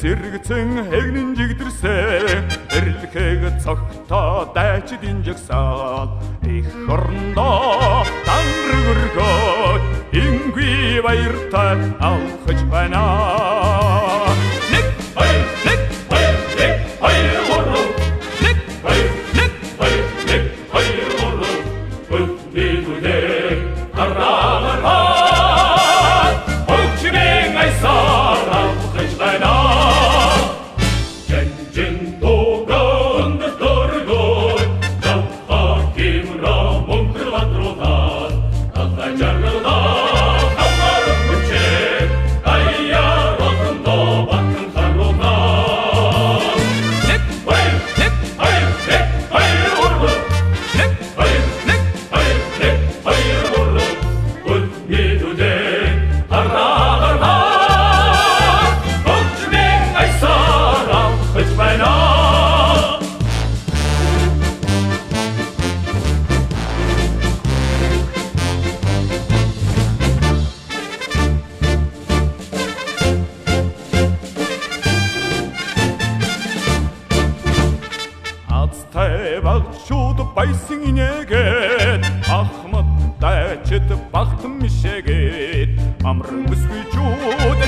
зэрэгцэн хэгнэн жигдэрсэн эрэлхэг цогтоо дайчдын жагсаал их орондоо танраг өргөөд ингүй баяртай алхаж байна. Нэг хоёр нэг хоёр нэг хоёр гурав нэг хоёр нэг хоёр нэг хоёр гурав өнөдөө хараа хөгжмийн айсаар алхаж байна. Жэнжин догонд дөргөө завхаа гимра мөнхөр ватруудаа алхаж жаргалаа хамаар хүчээ аяа ротондоо батхан харуулаа. Нэг хоёр нэг хоёр нэг хоёр гурав нэг хоёр нэг хоёр нэг хоёр гурав өнөдөө багшууд байсан инээгээд ахмад дайчид багтан мишээгээд амран бүсгүйчүүд